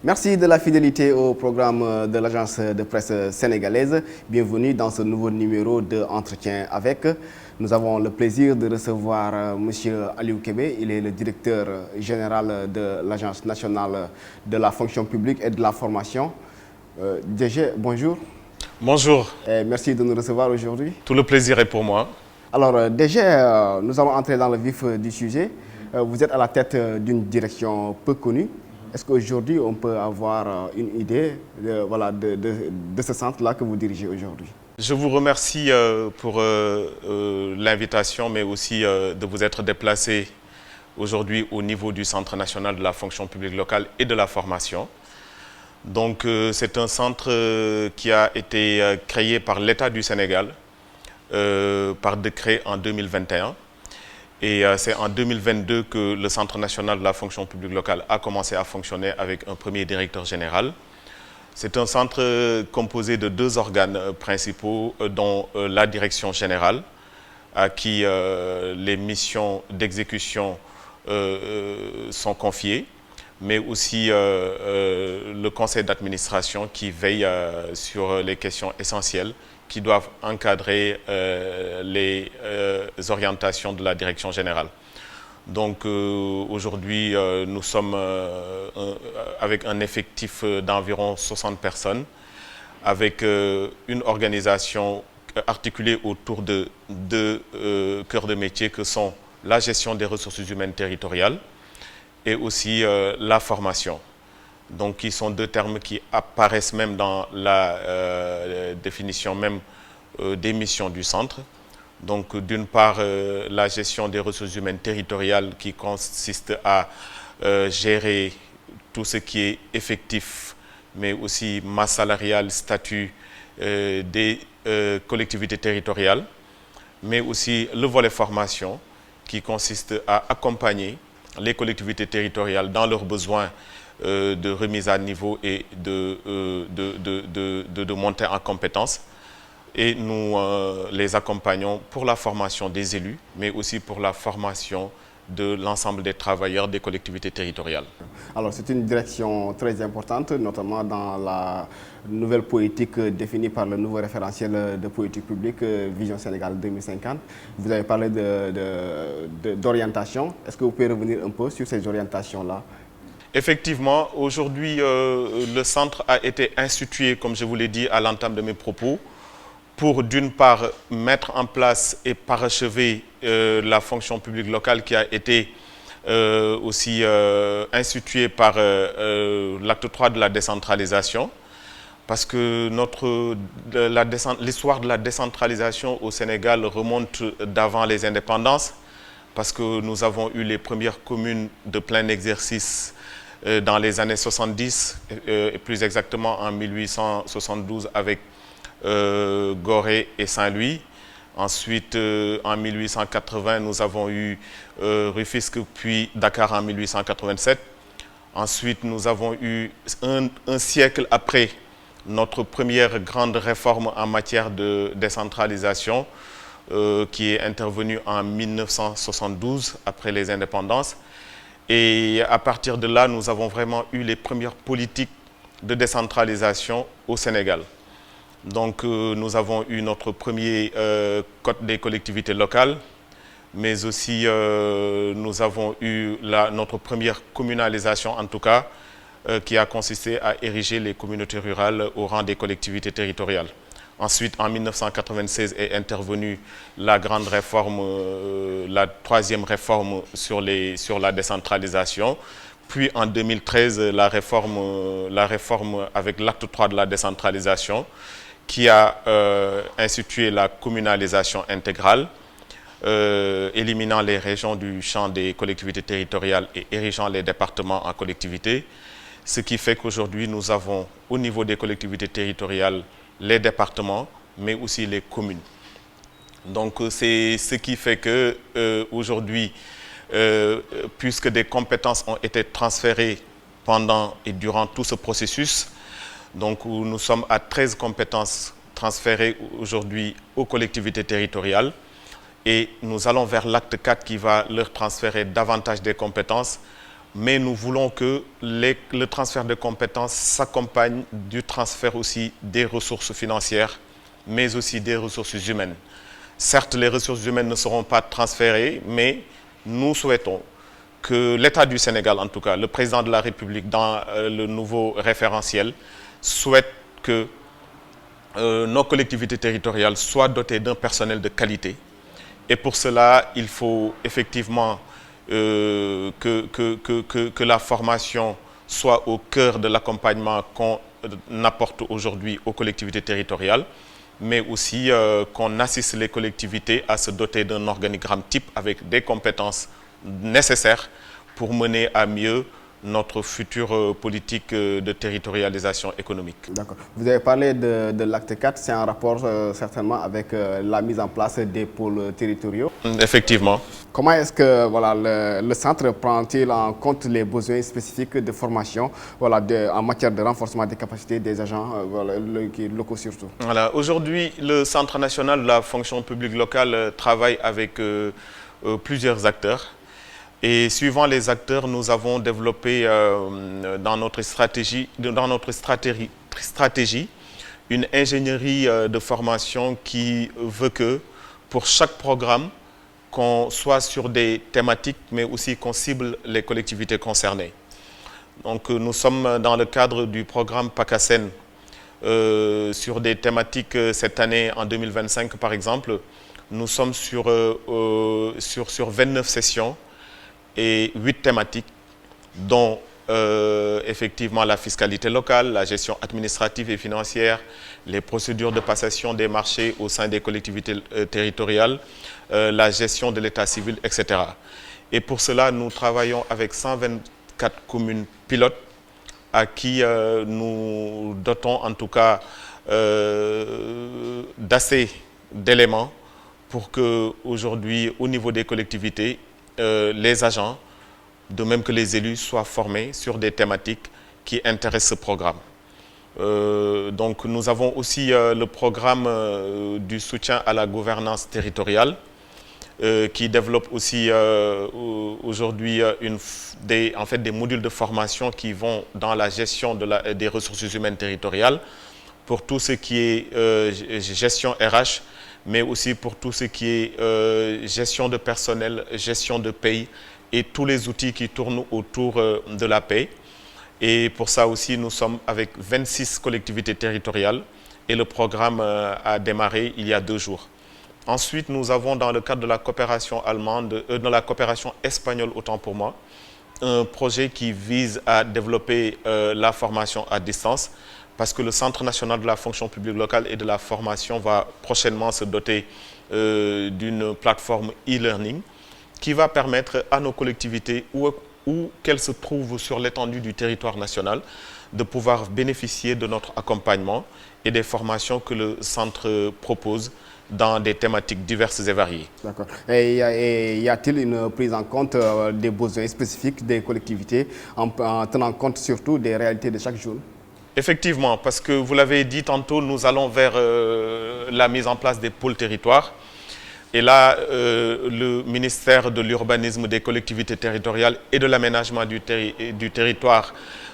Merci de la fidélité au programme de l'agence de presse sénégalaise. Bienvenue dans ce nouveau numéro de Entretien avec. Nous avons le plaisir de recevoir M. Aliou Kébé. Il est le directeur général de l'Agence nationale de la fonction publique et de la formation. DG, bonjour. Bonjour. Et merci de nous recevoir aujourd'hui. Tout le plaisir est pour moi. Alors, DG, nous allons entrer dans le vif du sujet. Vous êtes à la tête d'une direction peu connue. Est-ce qu'aujourd'hui, on peut avoir une idée de ce centre-là que vous dirigez aujourd'hui? Je vous remercie pour l'invitation, mais aussi de vous être déplacé aujourd'hui au niveau du Centre national de la fonction publique locale et de la formation. Donc, c'est un centre qui a été créé par l'État du Sénégal par décret en 2021. Et c'est en 2022 que le Centre national de la fonction publique locale a commencé à fonctionner avec un premier directeur général. C'est un centre composé de 2 organes principaux, dont la direction générale, à qui les missions d'exécution sont confiées, mais aussi le conseil d'administration qui veille sur les questions essentielles qui doivent encadrer les orientations de la direction générale. Donc aujourd'hui, nous sommes avec un effectif d'environ 60 personnes, avec une organisation articulée autour de 2 cœurs de métier que sont la gestion des ressources humaines territoriales et aussi la formation. Donc, qui sont 2 termes qui apparaissent même dans la définition même des missions du centre. Donc, d'une part, la gestion des ressources humaines territoriales qui consiste à gérer tout ce qui est effectif, mais aussi masse salariale, statut des collectivités territoriales, mais aussi le volet formation qui consiste à accompagner les collectivités territoriales dans leurs besoins de remise à niveau et de montée en compétences. Et nous les accompagnons pour la formation des élus, mais aussi pour la formation de l'ensemble des travailleurs des collectivités territoriales. Alors, c'est une direction très importante, notamment dans la nouvelle politique définie par le nouveau référentiel de politique publique Vision Sénégal 2050. Vous avez parlé d'orientation. Est-ce que vous pouvez revenir un peu sur ces orientations-là? Effectivement, aujourd'hui, le centre a été institué, comme je vous l'ai dit à l'entame de mes propos, pour d'une part mettre en place et parachever la fonction publique locale qui a été aussi instituée par l'acte 3 de la décentralisation, parce que l'histoire de la décentralisation au Sénégal remonte d'avant les indépendances, parce que nous avons eu les premières communes de plein exercice dans les années 70, et plus exactement en 1872 avec Gorée et Saint-Louis. Ensuite, en 1880, nous avons eu Rufisque, puis Dakar en 1887. Ensuite, nous avons eu un siècle après notre première grande réforme en matière de décentralisation qui est intervenue en 1972, après les indépendances. Et à partir de là, nous avons vraiment eu les premières politiques de décentralisation au Sénégal. Donc, nous avons eu notre premier code des collectivités locales, mais aussi nous avons eu notre première communalisation, en tout cas, qui a consisté à ériger les communautés rurales au rang des collectivités territoriales. Ensuite, en 1996 est intervenue la grande réforme, la 3e réforme sur la décentralisation. Puis en 2013, la réforme avec l'acte 3 de la décentralisation qui a institué la communalisation intégrale, éliminant les régions du champ des collectivités territoriales et érigeant les départements en collectivités. Ce qui fait qu'aujourd'hui, nous avons au niveau des collectivités territoriales les départements, mais aussi les communes. Donc, c'est ce qui fait que aujourd'hui, puisque des compétences ont été transférées pendant et durant tout ce processus, donc nous sommes à 13 compétences transférées aujourd'hui aux collectivités territoriales et nous allons vers l'acte 4 qui va leur transférer davantage des compétences mais nous voulons que le transfert de compétences s'accompagne du transfert aussi des ressources financières, mais aussi des ressources humaines. Certes, les ressources humaines ne seront pas transférées, mais nous souhaitons que l'État du Sénégal, en tout cas, le président de la République, dans le nouveau référentiel, souhaite que nos collectivités territoriales soient dotées d'un personnel de qualité. Et pour cela, il faut effectivement que la formation soit au cœur de l'accompagnement qu'on apporte aujourd'hui aux collectivités territoriales, mais aussi qu'on assiste les collectivités à se doter d'un organigramme type avec des compétences nécessaires pour mener à mieux notre future politique de territorialisation économique. D'accord. Vous avez parlé de l'acte 4, c'est en rapport certainement avec la mise en place des pôles territoriaux. Effectivement. Comment est-ce que voilà, le centre prend-il en compte les besoins spécifiques de formation voilà, en matière de renforcement des capacités des agents voilà, locaux surtout? Voilà. Aujourd'hui, le Centre national de la fonction publique locale travaille avec plusieurs acteurs. Et suivant les acteurs, nous avons développé dans notre stratégie une ingénierie de formation qui veut que pour chaque programme, qu'on soit sur des thématiques, mais aussi qu'on cible les collectivités concernées. Donc nous sommes dans le cadre du programme PACASEN sur des thématiques cette année, en 2025 par exemple. Nous sommes sur 29 sessions et 8 thématiques, dont effectivement la fiscalité locale, la gestion administrative et financière, les procédures de passation des marchés au sein des collectivités territoriales, la gestion de l'état civil, etc. Et pour cela, nous travaillons avec 124 communes pilotes à qui nous dotons en tout cas d'assez d'éléments pour qu'aujourd'hui, au niveau des collectivités, les agents, de même que les élus, soient formés sur des thématiques qui intéressent ce programme. Donc nous avons aussi le programme du soutien à la gouvernance territoriale qui développe aussi aujourd'hui des modules de formation qui vont dans la gestion des ressources humaines territoriales pour tout ce qui est gestion RH, mais aussi pour tout ce qui est gestion de personnel, gestion de paye et tous les outils qui tournent autour de la paye. Et pour ça aussi, nous sommes avec 26 collectivités territoriales et le programme a démarré il y a 2 jours. Ensuite, nous avons dans le cadre de la coopération allemande, de la coopération espagnole autant pour moi, un projet qui vise à développer la formation à distance, parce que le Centre national de la fonction publique locale et de la formation va prochainement se doter d'une plateforme e-learning qui va permettre à nos collectivités, où qu'elles se trouvent sur l'étendue du territoire national, de pouvoir bénéficier de notre accompagnement et des formations que le centre propose dans des thématiques diverses et variées. D'accord. Et y a-t-il une prise en compte des besoins spécifiques des collectivités en tenant compte surtout des réalités de chaque jour? Effectivement, parce que vous l'avez dit tantôt, nous allons vers la mise en place des pôles territoires. Et là, le ministère de l'Urbanisme, des collectivités territoriales et de l'aménagement du territoire,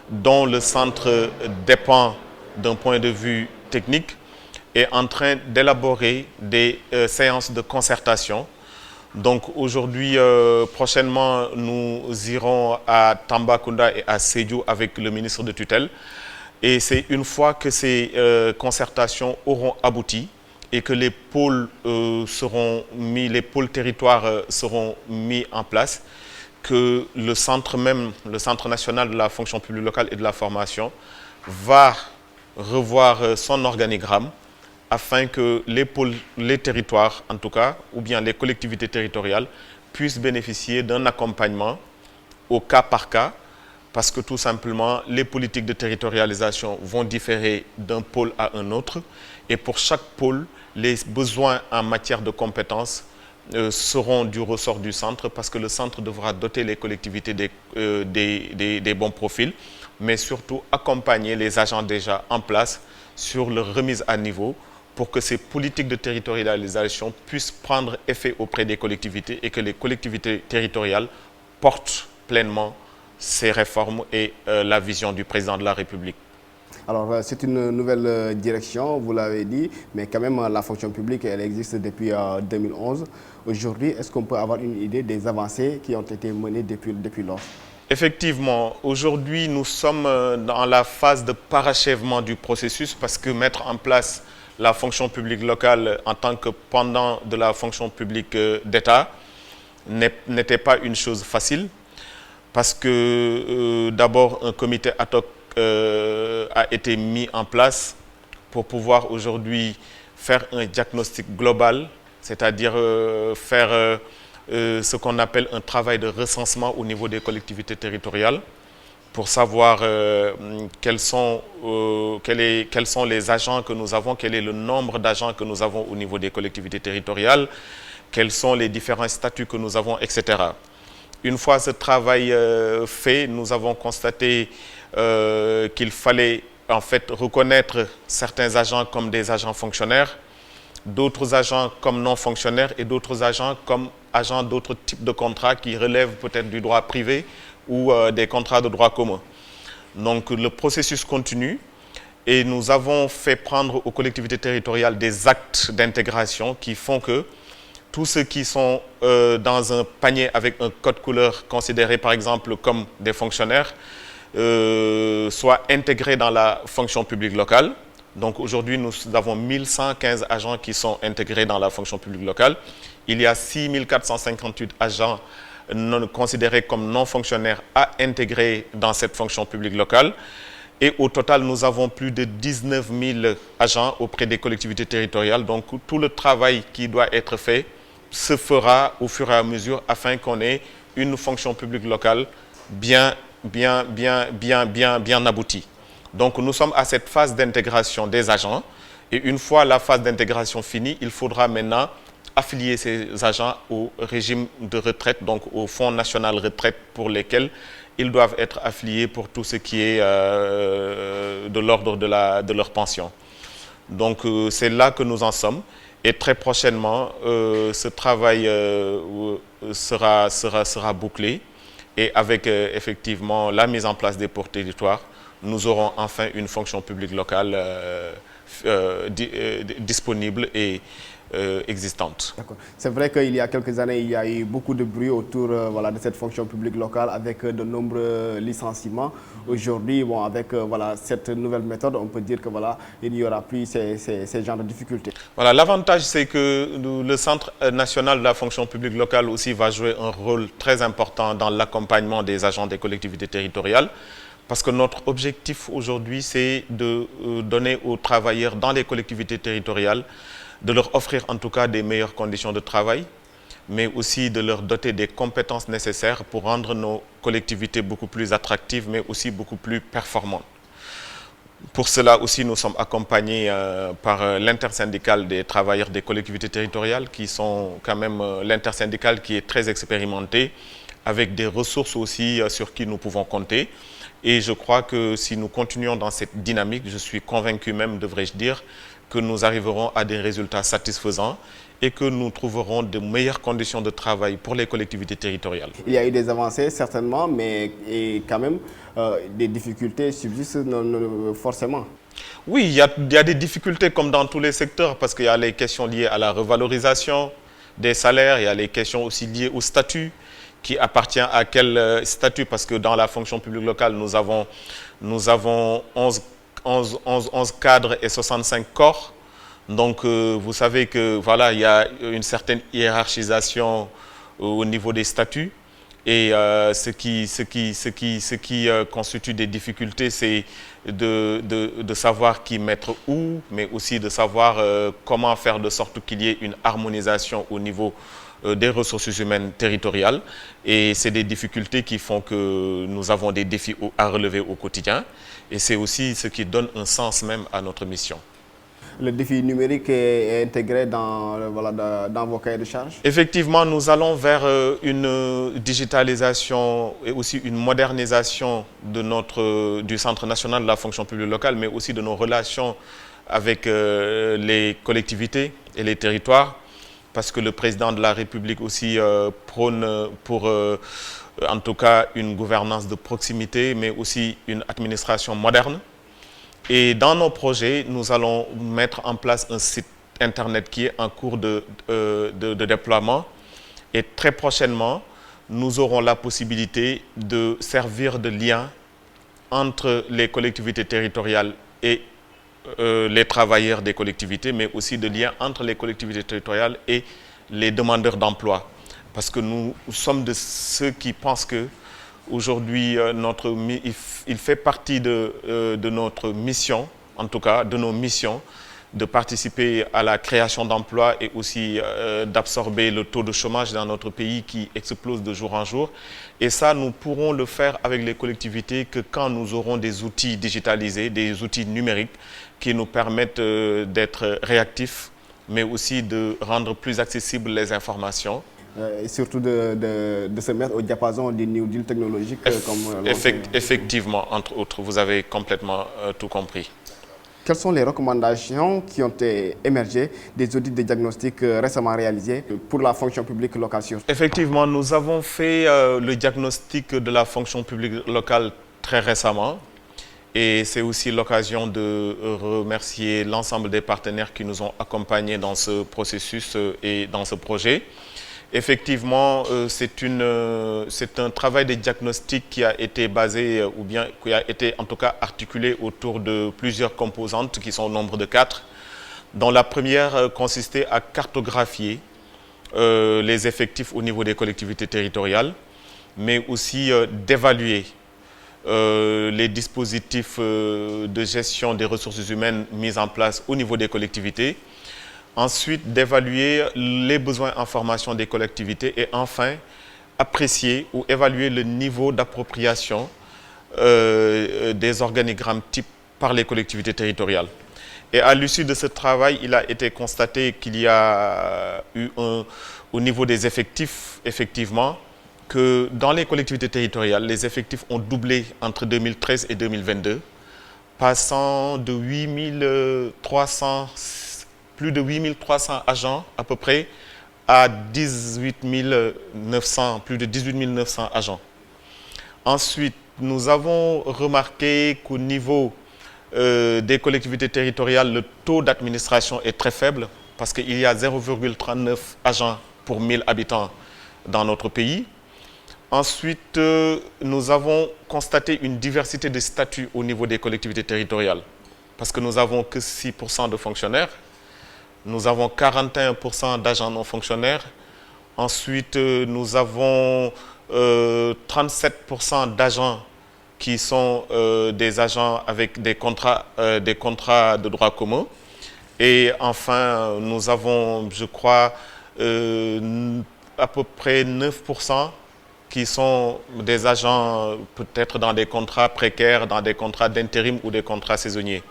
dont le centre dépend d'un point de vue technique, est en train d'élaborer des séances de concertation. Donc aujourd'hui, prochainement, nous irons à Tambacounda et à Sédhiou avec le ministre de tutelle. Et c'est une fois que ces concertations auront abouti et que les pôles les pôles territoires seront mis en place, que le centre national de la fonction publique locale et de la formation va revoir son organigramme afin que les territoires, en tout cas, ou bien les collectivités territoriales, puissent bénéficier d'un accompagnement au cas par cas, parce que tout simplement, les politiques de territorialisation vont différer d'un pôle à un autre. Et pour chaque pôle, les besoins en matière de compétences seront du ressort du centre, parce que le centre devra doter les collectivités des bons profils, mais surtout accompagner les agents déjà en place sur leur remise à niveau pour que ces politiques de territorialisation puissent prendre effet auprès des collectivités et que les collectivités territoriales portent pleinement ces réformes et la vision du président de la République. Alors, c'est une nouvelle direction, vous l'avez dit, mais quand même, la fonction publique, elle existe depuis 2011. Aujourd'hui, est-ce qu'on peut avoir une idée des avancées qui ont été menées depuis lors? Effectivement, aujourd'hui, nous sommes dans la phase de parachèvement du processus parce que mettre en place la fonction publique locale en tant que pendant de la fonction publique d'État n'était pas une chose facile parce que d'abord, un comité ad hoc a été mis en place pour pouvoir aujourd'hui faire un diagnostic global, c'est-à-dire faire ce qu'on appelle un travail de recensement au niveau des collectivités territoriales pour savoir quels sont les agents que nous avons, quel est le nombre d'agents que nous avons au niveau des collectivités territoriales, quels sont les différents statuts que nous avons, etc. Une fois ce travail fait, nous avons constaté qu'il fallait en fait reconnaître certains agents comme des agents fonctionnaires, d'autres agents comme non fonctionnaires et d'autres agents comme agents d'autres types de contrats qui relèvent peut-être du droit privé ou des contrats de droit commun. Donc le processus continue et nous avons fait prendre aux collectivités territoriales des actes d'intégration qui font que tous ceux qui sont dans un panier avec un code couleur considéré par exemple comme des fonctionnaires soient intégrés dans la fonction publique locale. Donc aujourd'hui, nous avons 1115 agents qui sont intégrés dans la fonction publique locale. Il y a 6458 agents considérés comme non fonctionnaires à intégrer dans cette fonction publique locale. Et au total, nous avons plus de 19 000 agents auprès des collectivités territoriales. Donc tout le travail qui doit être fait se fera au fur et à mesure afin qu'on ait une fonction publique locale bien aboutie. Donc nous sommes à cette phase d'intégration des agents et une fois la phase d'intégration finie, il faudra maintenant affilier ces agents au régime de retraite, donc au Fonds national retraite pour lesquels ils doivent être affiliés pour tout ce qui est de l'ordre de leur pension. Donc c'est là que nous en sommes et très prochainement ce travail sera bouclé et avec effectivement la mise en place des pôles territoires, nous aurons enfin une fonction publique locale disponible et existante. C'est vrai qu'il y a quelques années, il y a eu beaucoup de bruit autour voilà, de cette fonction publique locale avec de nombreux licenciements. Aujourd'hui, bon, avec cette nouvelle méthode, on peut dire que voilà, il n'y aura plus ces genres de difficultés. Voilà, l'avantage, c'est que le Centre national de la fonction publique locale aussi va jouer un rôle très important dans l'accompagnement des agents des collectivités territoriales. Parce que notre objectif aujourd'hui, c'est de donner aux travailleurs dans les collectivités territoriales, de leur offrir en tout cas des meilleures conditions de travail, mais aussi de leur doter des compétences nécessaires pour rendre nos collectivités beaucoup plus attractives, mais aussi beaucoup plus performantes. Pour cela aussi, nous sommes accompagnés par l'intersyndicale des travailleurs des collectivités territoriales, qui sont quand même l'intersyndicale qui est très expérimenté, avec des ressources aussi sur qui nous pouvons compter. Et je crois que si nous continuons dans cette dynamique, je suis convaincu même, devrais-je dire, que nous arriverons à des résultats satisfaisants et que nous trouverons de meilleures conditions de travail pour les collectivités territoriales. Il y a eu des avancées, certainement, mais quand même, des difficultés subsistent forcément. Oui, il y a des difficultés comme dans tous les secteurs parce qu'il y a les questions liées à la revalorisation des salaires, il y a les questions aussi liées au statut. Qui appartient à quel statut, parce que dans la fonction publique locale, nous avons 11 cadres et 65 corps. Donc, vous savez que voilà, il y a une certaine hiérarchisation au niveau des statuts. Et ce qui constitue des difficultés, c'est de savoir qui mettre où, mais aussi de savoir comment faire de sorte qu'il y ait une harmonisation au niveau des ressources humaines territoriales. Et c'est des difficultés qui font que nous avons des défis à relever au quotidien. Et c'est aussi ce qui donne un sens même à notre mission. Le défi numérique est intégré dans vos cahiers de charges? Effectivement, nous allons vers une digitalisation et aussi une modernisation du Centre national de la fonction publique locale, mais aussi de nos relations avec les collectivités et les territoires. Parce que le président de la République aussi prône pour en tout cas une gouvernance de proximité, mais aussi une administration moderne. Et dans nos projets, nous allons mettre en place un site Internet qui est en cours de déploiement. Et très prochainement, nous aurons la possibilité de servir de lien entre les collectivités territoriales et les travailleurs des collectivités, mais aussi de lien entre les collectivités territoriales et les demandeurs d'emploi. Parce que nous sommes de ceux qui pensent que aujourd'hui, il fait partie de notre mission, en tout cas de nos missions, de participer à la création d'emplois et aussi d'absorber le taux de chômage dans notre pays qui explose de jour en jour. Et ça, nous pourrons le faire avec les collectivités que quand nous aurons des outils digitalisés, des outils numériques qui nous permettent d'être réactifs, mais aussi de rendre plus accessibles les informations. Et surtout de se mettre au diapason du New Deal technologique. Effectivement, entre autres, vous avez complètement tout compris. Quelles sont les recommandations qui ont émergé des audits de diagnostic récemment réalisés pour la fonction publique locale? Effectivement, nous avons fait le diagnostic de la fonction publique locale très récemment. Et c'est aussi l'occasion de remercier l'ensemble des partenaires qui nous ont accompagnés dans ce processus et dans ce projet. Effectivement, c'est un travail de diagnostic qui a été basé, ou bien qui a été en tout cas articulé autour de plusieurs composantes qui sont au nombre de 4, dont la première consistait à cartographier les effectifs au niveau des collectivités territoriales, mais aussi d'évaluer les dispositifs de gestion des ressources humaines mis en place au niveau des collectivités. Ensuite, d'évaluer les besoins en formation des collectivités et enfin, apprécier ou évaluer le niveau d'appropriation des organigrammes types par les collectivités territoriales. Et à l'issue de ce travail, il a été constaté qu'il y a eu au niveau des effectifs, effectivement, que dans les collectivités territoriales, les effectifs ont doublé entre 2013 et 2022, passant de plus de 8300 agents à peu près à plus de 18 900 agents. Ensuite, nous avons remarqué qu'au niveau des collectivités territoriales, le taux d'administration est très faible parce qu'il y a 0,39 agents pour 1000 habitants dans notre pays. Ensuite, nous avons constaté une diversité de statuts au niveau des collectivités territoriales parce que nous n'avons que 6% de fonctionnaires. Nous avons 41% d'agents non fonctionnaires. Ensuite, nous avons 37% d'agents qui sont des agents avec des contrats de droit commun. Et enfin, nous avons, je crois, à peu près 9% qui sont des agents peut-être dans des contrats précaires, dans des contrats d'intérim ou des contrats saisonniers.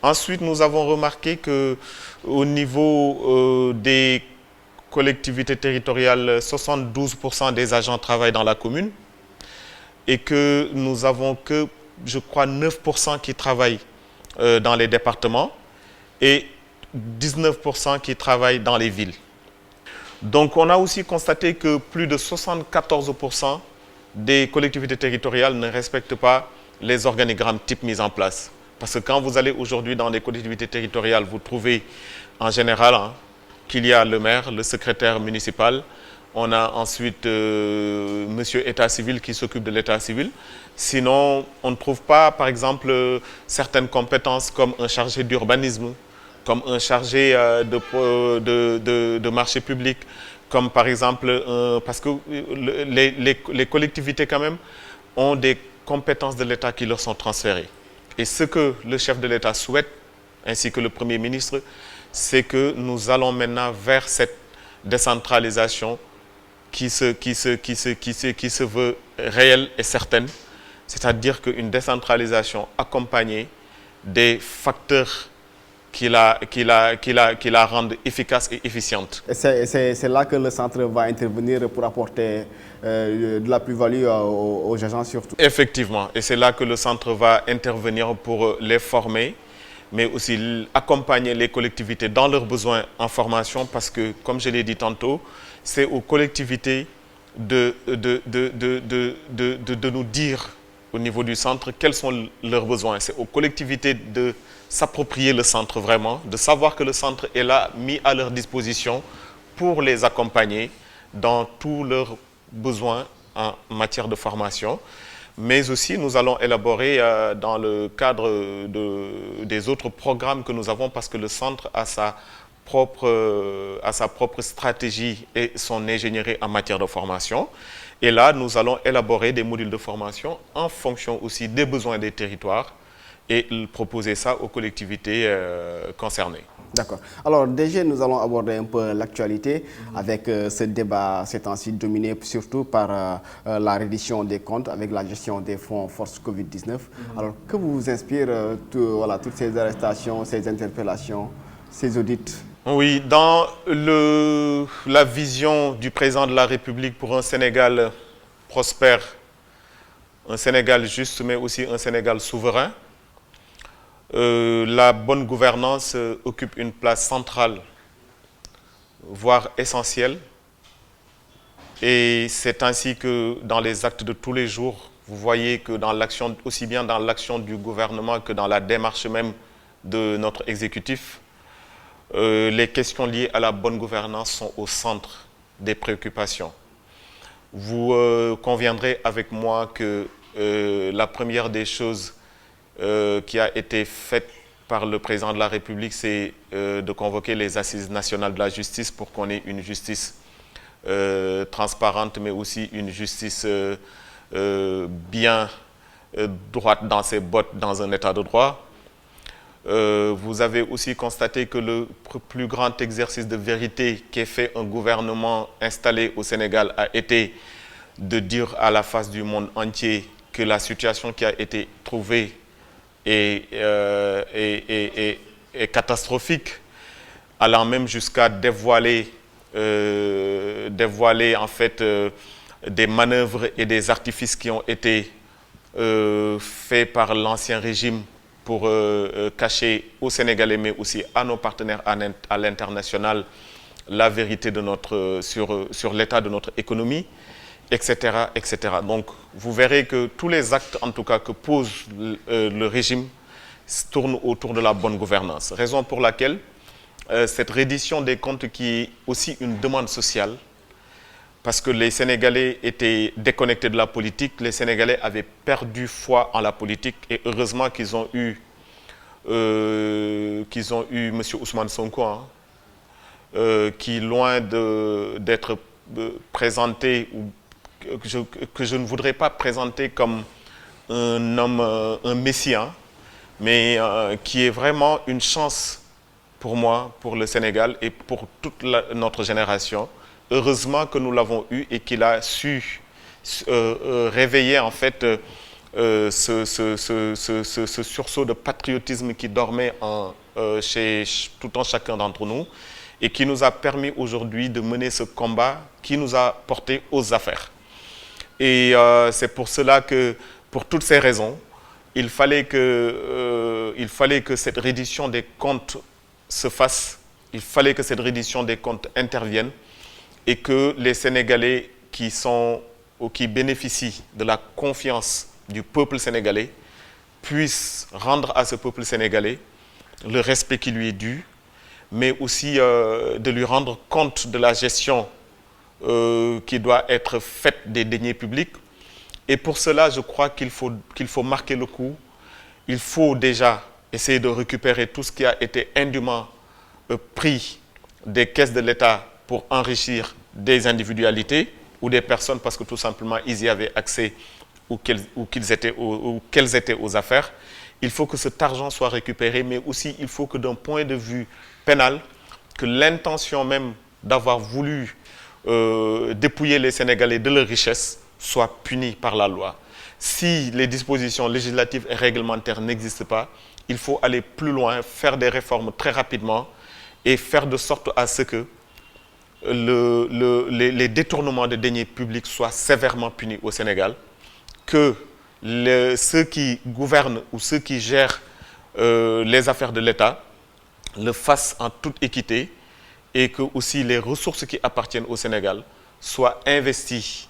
Ensuite, nous avons remarqué qu'au niveau des collectivités territoriales, 72% des agents travaillent dans la commune et que nous avons que, je crois, 9% qui travaillent dans les départements et 19% qui travaillent dans les villes. Donc, on a aussi constaté que plus de 74% des collectivités territoriales ne respectent pas les organigrammes types mis en place. Parce que quand vous allez aujourd'hui dans les collectivités territoriales, vous trouvez en général qu'il y a le maire, le secrétaire municipal. On a ensuite monsieur État civil qui s'occupe de l'État civil. Sinon, on ne trouve pas, par exemple, certaines compétences comme un chargé d'urbanisme, comme un chargé de marché public, comme par exemple, parce que les collectivités quand même ont des compétences de l'État qui leur sont transférées. Et ce que le chef de l'État souhaite, ainsi que le Premier ministre, c'est que nous allons maintenant vers cette décentralisation qui se veut réelle et certaine, c'est-à-dire qu'une décentralisation accompagnée des facteurs qui la rendent efficace et efficiente. C'est là que le centre va intervenir pour apporter de la plus-value aux agents surtout. Effectivement, et c'est là que le centre va intervenir pour les former, mais aussi accompagner les collectivités dans leurs besoins en formation parce que, comme je l'ai dit tantôt, c'est aux collectivités de nous dire au niveau du centre quels sont leurs besoins. C'est aux collectivités de s'approprier le centre vraiment, de savoir que le centre est là, mis à leur disposition pour les accompagner dans tous leurs besoins en matière de formation. Mais aussi, nous allons élaborer dans le cadre des autres programmes que nous avons, parce que le centre a sa propre stratégie et son ingénierie en matière de formation. Et là, nous allons élaborer des modules de formation en fonction aussi des besoins des territoires et proposer ça aux collectivités concernées. D'accord. Alors déjà, nous allons aborder un peu l'actualité avec ce débat ces temps-ci dominé surtout par la reddition des comptes avec la gestion des fonds force Covid-19. Alors, que vous inspire toutes ces arrestations, ces interpellations, ces audits? Oui, dans la vision du président de la République pour un Sénégal prospère, un Sénégal juste, mais aussi un Sénégal souverain, la bonne gouvernance occupe une place centrale, voire essentielle. Et c'est ainsi que dans les actes de tous les jours, vous voyez que dans l'action, aussi bien dans l'action du gouvernement que dans la démarche même de notre exécutif, les questions liées à la bonne gouvernance sont au centre des préoccupations. Vous conviendrez avec moi que la première des choses qui a été faite par le président de la République, c'est de convoquer les assises nationales de la justice pour qu'on ait une justice transparente, mais aussi une justice bien droite dans ses bottes dans un état de droit. Vous avez aussi constaté que le plus grand exercice de vérité qu'ait fait un gouvernement installé au Sénégal a été de dire à la face du monde entier que la situation qui a été trouvée est catastrophique, allant même jusqu'à dévoiler en fait des manœuvres et des artifices qui ont été faits par l'ancien régime pour cacher aux Sénégalais, mais aussi à nos partenaires à l'international, la vérité de sur l'état de notre économie, etc., etc. Donc, vous verrez que tous les actes, en tout cas, que pose le régime, tournent autour de la bonne gouvernance. Raison pour laquelle cette reddition des comptes qui est aussi une demande sociale, parce que les Sénégalais étaient déconnectés de la politique, les Sénégalais avaient perdu foi en la politique, et heureusement qu'ils ont eu M. Ousmane Sonko, hein, qui, loin d'être présenté, ou que je ne voudrais pas présenter comme un homme, un messie, hein, mais qui est vraiment une chance pour moi, pour le Sénégal et pour toute notre génération. Heureusement que nous l'avons eu et qu'il a su réveiller en fait ce sursaut de patriotisme qui dormait chez tout un chacun d'entre nous et qui nous a permis aujourd'hui de mener ce combat qui nous a porté aux affaires. Et c'est pour cela que, pour toutes ces raisons, il fallait que cette reddition des comptes se fasse, il fallait que cette reddition des comptes intervienne et que les Sénégalais qui bénéficient de la confiance du peuple sénégalais puissent rendre à ce peuple sénégalais le respect qui lui est dû, mais aussi de lui rendre compte de la gestion qui doit être faite des deniers publics. Et pour cela, je crois qu'il faut marquer le coup. Il faut déjà essayer de récupérer tout ce qui a été indûment pris des caisses de l'État pour enrichir des individualités ou des personnes parce que tout simplement ils y avaient accès ou qu'elles étaient aux affaires. Il faut que cet argent soit récupéré, mais aussi il faut que d'un point de vue pénal, que l'intention même d'avoir voulu dépouiller les Sénégalais de leur richesse soit punie par la loi. Si les dispositions législatives et réglementaires n'existent pas, il faut aller plus loin, faire des réformes très rapidement et faire de sorte à ce que les détournements de deniers publics soient sévèrement punis au Sénégal, que ceux qui gouvernent ou ceux qui gèrent les affaires de l'État le fassent en toute équité et que aussi les ressources qui appartiennent au Sénégal soit investi,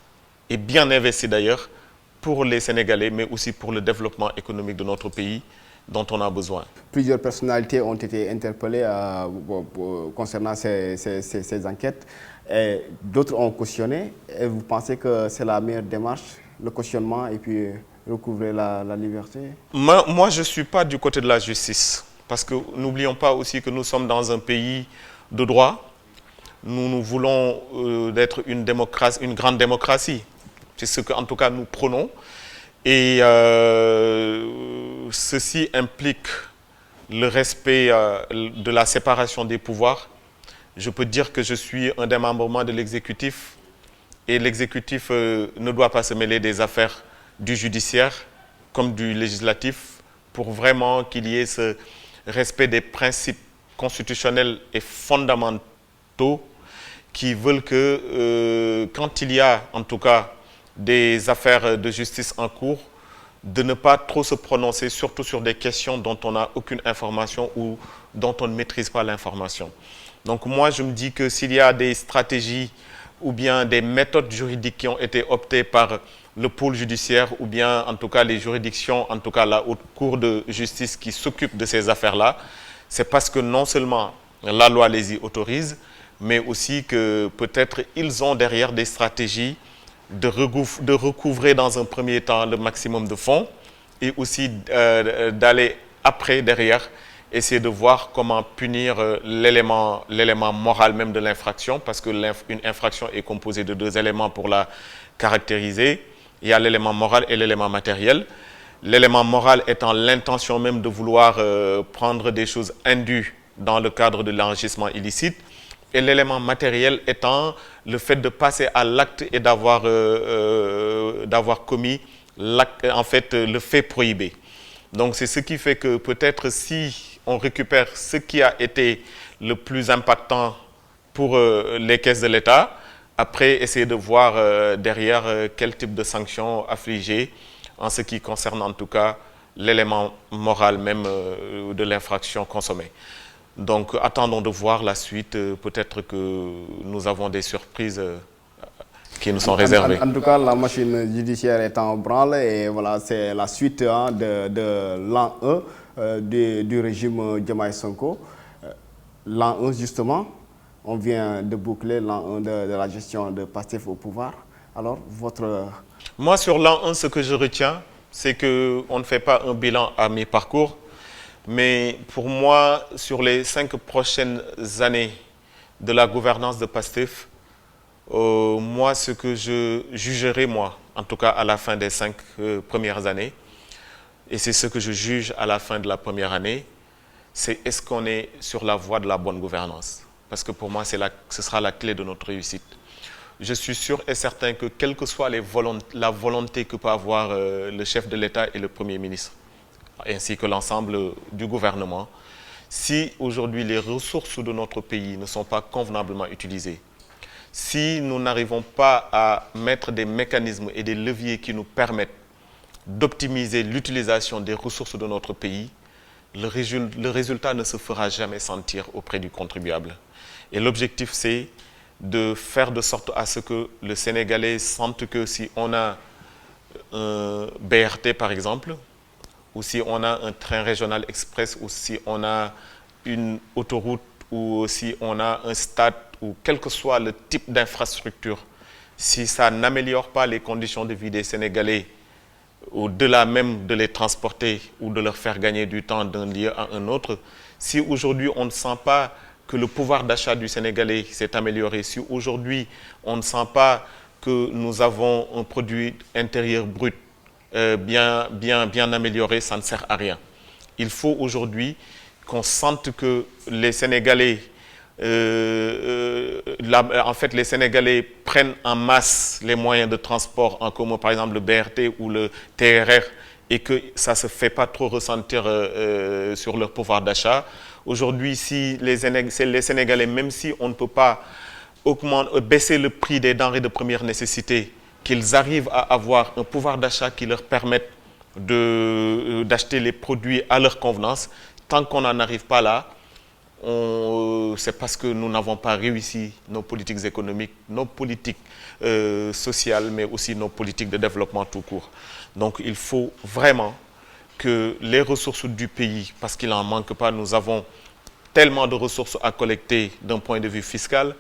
et bien investi d'ailleurs, pour les Sénégalais, mais aussi pour le développement économique de notre pays dont on a besoin. Plusieurs personnalités ont été interpellées concernant ces enquêtes. D'autres ont cautionné. Et vous pensez que c'est la meilleure démarche, le cautionnement et puis recouvrer la liberté? Moi, je ne suis pas du côté de la justice. Parce que n'oublions pas aussi que nous sommes dans un pays de droit. Nous voulons d'être une démocratie, une grande démocratie. C'est ce qu'en tout cas nous prônons. Et ceci implique le respect de la séparation des pouvoirs. Je peux dire que je suis un des membres de l'exécutif et l'exécutif ne doit pas se mêler des affaires du judiciaire comme du législatif pour vraiment qu'il y ait ce respect des principes constitutionnels et fondamentaux qui veulent que quand il y a en tout cas des affaires de justice en cours, de ne pas trop se prononcer, surtout sur des questions dont on n'a aucune information ou dont on ne maîtrise pas l'information. Donc moi, je me dis que s'il y a des stratégies ou bien des méthodes juridiques qui ont été optées par le pôle judiciaire ou bien en tout cas les juridictions, en tout cas la haute cour de justice qui s'occupe de ces affaires-là, c'est parce que non seulement la loi les y autorise, mais aussi que peut-être ils ont derrière des stratégies de recouvrer dans un premier temps le maximum de fonds et aussi d'aller après, derrière, essayer de voir comment punir l'élément moral même de l'infraction, parce qu'une infraction est composée de deux éléments pour la caractériser. Il y a l'élément moral et l'élément matériel. L'élément moral étant l'intention même de vouloir prendre des choses indues dans le cadre de l'enrichissement illicite. Et l'élément matériel étant le fait de passer à l'acte et d'avoir commis en fait, le fait prohibé. Donc c'est ce qui fait que peut-être si on récupère ce qui a été le plus impactant pour les caisses de l'État, après essayer de voir derrière quel type de sanctions affliger en ce qui concerne en tout cas l'élément moral même de l'infraction consommée. Donc, attendons de voir la suite. Peut-être que nous avons des surprises qui nous sont réservées. En tout cas, la machine judiciaire est en branle et voilà, c'est la suite de l'an 1 du régime Diomaye Sonko. L'an 1, justement, on vient de boucler l'an 1 de la gestion de Pastef au pouvoir. Alors, votre... Moi, sur l'an 1, ce que je retiens, c'est qu'on ne fait pas un bilan à mi-parcours. Mais pour moi, sur les 5 prochaines années de la gouvernance de Pastef, moi, ce que je jugerai, moi, en tout cas à la fin des 5 premières années, et c'est ce que je juge à la fin de la première année, c'est est-ce qu'on est sur la voie de la bonne gouvernance. Parce que pour moi, ce sera la clé de notre réussite. Je suis sûr et certain que quelle que soit la volonté que peut avoir le chef de l'État et le Premier ministre, ainsi que l'ensemble du gouvernement, si aujourd'hui les ressources de notre pays ne sont pas convenablement utilisées, si nous n'arrivons pas à mettre des mécanismes et des leviers qui nous permettent d'optimiser l'utilisation des ressources de notre pays, le résultat ne se fera jamais sentir auprès du contribuable. Et l'objectif, c'est de faire de sorte à ce que le Sénégalais sente que si on a un BRT, par exemple, ou si on a un train régional express, ou si on a une autoroute, ou si on a un stade, ou quel que soit le type d'infrastructure, si ça n'améliore pas les conditions de vie des Sénégalais, au-delà même de les transporter ou de leur faire gagner du temps d'un lieu à un autre, si aujourd'hui on ne sent pas que le pouvoir d'achat du Sénégalais s'est amélioré, si aujourd'hui on ne sent pas que nous avons un produit intérieur brut bien amélioré, ça ne sert à rien. Il faut aujourd'hui qu'on sente que les Sénégalais, en fait, les Sénégalais prennent en masse les moyens de transport en commun, par exemple le BRT ou le TRR, et que ça ne se fait pas trop ressentir sur leur pouvoir d'achat. Aujourd'hui, si les Sénégalais, même si on ne peut pas baisser le prix des denrées de première nécessité, qu'ils arrivent à avoir un pouvoir d'achat qui leur permette d'acheter les produits à leur convenance, tant qu'on n'en arrive pas là, c'est parce que nous n'avons pas réussi nos politiques économiques, nos politiques sociales, mais aussi nos politiques de développement tout court. Donc il faut vraiment que les ressources du pays, parce qu'il n'en manque pas, nous avons tellement de ressources à collecter d'un point de vue fiscal,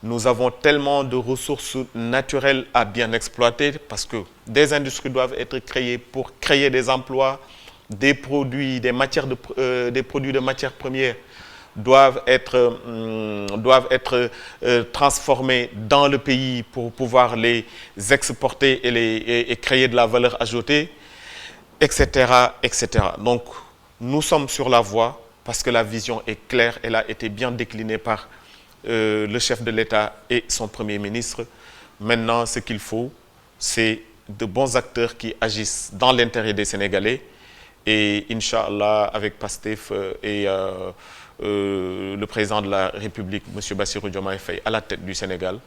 nous avons tellement de ressources naturelles à bien exploiter, parce que des industries doivent être créées pour créer des emplois, des produits, des produits de matières premières doivent être transformés dans le pays pour pouvoir les exporter et créer de la valeur ajoutée, etc., etc. Donc, nous sommes sur la voie parce que la vision est claire, elle a été bien déclinée par le chef de l'État et son Premier ministre. Maintenant, ce qu'il faut, c'est de bons acteurs qui agissent dans l'intérêt des Sénégalais. Et Inch'Allah, avec PASTEF et le président de la République, M. Bassirou Diomaye Faye, à la tête du Sénégal,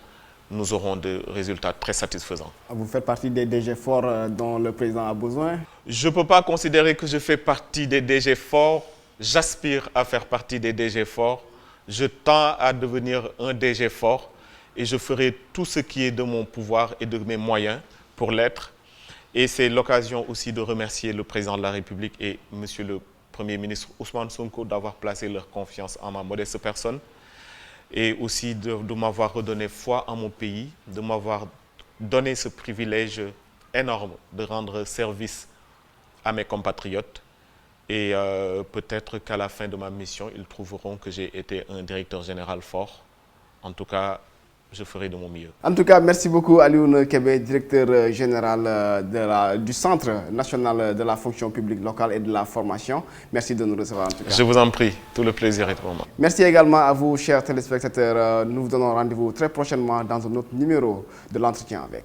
nous aurons des résultats très satisfaisants. Vous faites partie des DG forts dont le président a besoin? Je ne peux pas considérer que je fais partie des DG forts. J'aspire à faire partie des DG forts. Je tends à devenir un DG fort et je ferai tout ce qui est de mon pouvoir et de mes moyens pour l'être. Et c'est l'occasion aussi de remercier le président de la République et M. le Premier ministre Ousmane Sonko d'avoir placé leur confiance en ma modeste personne et aussi de m'avoir redonné foi en mon pays, de m'avoir donné ce privilège énorme de rendre service à mes compatriotes. Et peut-être qu'à la fin de ma mission, ils trouveront que j'ai été un directeur général fort. En tout cas, je ferai de mon mieux. En tout cas, merci beaucoup Alioune Kébé, directeur général du Centre national de la fonction publique locale et de la formation. Merci de nous recevoir en tout cas. Je vous en prie, tout le plaisir est pour moi. Merci également à vous, chers téléspectateurs. Nous vous donnons rendez-vous très prochainement dans un autre numéro de l'entretien avec.